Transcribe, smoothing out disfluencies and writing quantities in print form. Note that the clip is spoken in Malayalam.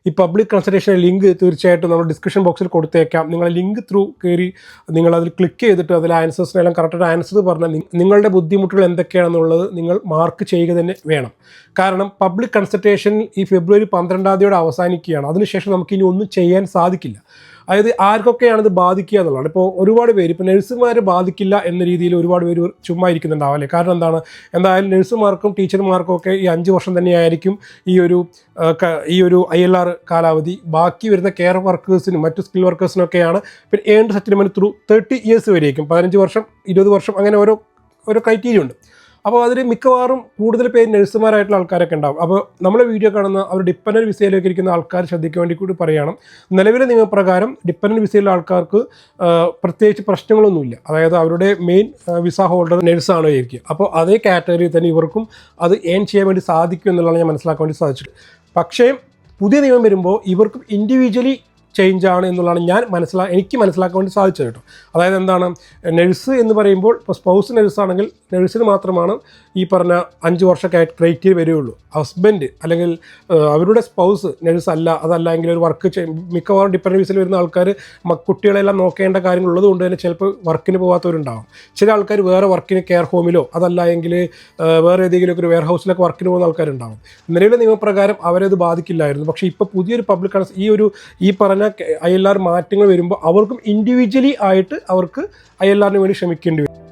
ഈ പബ്ലിക് കൺസൾട്ടേഷൻ ലിങ്ക് തീർച്ചയായിട്ടും നമ്മൾ ഡിസ്ക്രിപ്ഷൻ ബോക്സിൽ കൊടുത്തേക്കാം. നിങ്ങൾ ലിങ്ക് ത്രൂ കയറി നിങ്ങൾ അതിൽ ക്ലിക്ക് ചെയ്തിട്ട് അതിൽ ആൻസേഴ്സിനെല്ലാം കറക്റ്റായിട്ട് ആൻസർ പറഞ്ഞാൽ നിങ്ങളുടെ ബുദ്ധിമുട്ടുകൾ എന്തൊക്കെയാണെന്നുള്ളത് നിങ്ങൾ മാർക്ക് ചെയ്യുക തന്നെ വേണം. കാരണം പബ്ലിക് കൺസൾട്ടേഷൻ ഈ ഫെബ്രുവരി 12 അവസാനിക്കുകയാണ്. അതിനുശേഷം നമുക്ക് ഇനി ഒന്നും ചെയ്യാൻ സാധിക്കില്ല. അതായത് ആർക്കൊക്കെയാണ് ഇത് ബാധിക്കുക എന്നുള്ളതാണ്. ഇപ്പോൾ ഒരുപാട് പേര് ഇപ്പോൾ നഴ്സുമാരെ ബാധിക്കില്ല എന്ന രീതിയിൽ ഒരുപാട് പേര് ചുമ്മാ ഇരിക്കുന്നുണ്ടാവും അല്ലേ. കാരണം എന്തായാലും നഴ്സുമാർക്കും ടീച്ചർമാർക്കും ഒക്കെ ഈ 5 വർഷം തന്നെയായിരിക്കും ഈ ഒരു ILR കാലാവധി. ബാക്കി വരുന്ന കെയർ വർക്കേഴ്സിനും മറ്റു സ്കിൽ വർക്കേഴ്സിനൊക്കെയാണ് പിന്നെ ഏൺഡ് സെറ്റിൽമെൻറ്റ് ത്രൂ 30 ഇയേഴ്സ് വരെയായിരിക്കും. 15 വർഷം 20 വർഷം അങ്ങനെ ഓരോ ക്രൈറ്റീരിയ ഉണ്ട്. അപ്പോൾ അതിൽ മിക്കവാറും കൂടുതൽ പേര് നഴ്സുമാരായിട്ടുള്ള ആൾക്കാരൊക്കെ ഉണ്ടാകും. അപ്പോൾ നമ്മളെ വീഡിയോ കാണുന്ന അവർ ഡിപ്പെൻഡൻറ്റ് വിസയിലേക്ക് ഇരിക്കുന്ന ആൾക്കാർ ശ്രദ്ധിക്കാൻ വേണ്ടി കൂടി പറയണം. നിലവിലെ നിയമപ്രകാരം ഡിപ്പെൻഡൻറ്റ് വിസയിലുള്ള ആൾക്കാർക്ക് പ്രത്യേകിച്ച് പ്രശ്നങ്ങളൊന്നുമില്ല. അതായത് അവരുടെ മെയിൻ വിസ ഹോൾഡർ നഴ്സാണ് ആയിരിക്കും. അപ്പോൾ അതേ കാറ്റഗറിയിൽ തന്നെ ഇവർക്കും അത് ഏൺ ചെയ്യാൻ വേണ്ടി സാധിക്കും എന്നുള്ളതാണ് ഞാൻ മനസ്സിലാക്കാൻ വേണ്ടി സാധിച്ചത്. പക്ഷേ പുതിയ നിയമം വരുമ്പോൾ ഇവർക്കും ഇൻഡിവിജ്വലി ചേഞ്ച് ആണ് എന്നുള്ളതാണ് എനിക്ക് മനസ്സിലാക്കാൻ വേണ്ടി സാധിച്ചത് കേട്ടോ. അതായത് നഴ്സ് എന്ന് പറയുമ്പോൾ ഇപ്പോൾ സ്പൗസ് നഴ്സാണെങ്കിൽ നഴ്സിന് മാത്രമാണ് ഈ പറഞ്ഞ 5 വർഷം ക്രൈറ്റീരിയ വരികയുള്ളൂ. ഹസ്ബൻഡ് അല്ലെങ്കിൽ അവരുടെ സ്പൗസ് നഴ്സ് അതല്ലെങ്കിൽ ഒരു വർക്ക് മിക്കവാറും ഡിപ്പെൻഡൻറ്റ് വിസയിൽ വരുന്ന ആൾക്കാർ കുട്ടികളെല്ലാം നോക്കേണ്ട കാര്യങ്ങളുള്ളത് കൊണ്ട് തന്നെ ചിലപ്പോൾ വർക്കിന് പോകാത്തവരുണ്ടാകും. ചില ആൾക്കാർ വേറെ വർക്കിന് കെയർ ഹോമിലോ അതല്ലെങ്കിൽ വേറെ ഏതെങ്കിലും ഒരു വെയർ ഹൗസിലൊക്കെ വർക്കിന് പോകുന്ന ആൾക്കാരുണ്ടാകും. നിലവിലെ നിയമപ്രകാരം അവരത് ബാധിക്കില്ലായിരുന്നു. പക്ഷേ ഇപ്പോൾ പുതിയൊരു പബ്ലിക് ഈ പറഞ്ഞ ILR മാറ്റങ്ങൾ വരുമ്പോൾ അവർക്കും ഇൻഡിവിജ്വലി ആയിട്ട് അവർക്ക് ILRന് വേണ്ടി ശ്രമിക്കേണ്ടി വരും.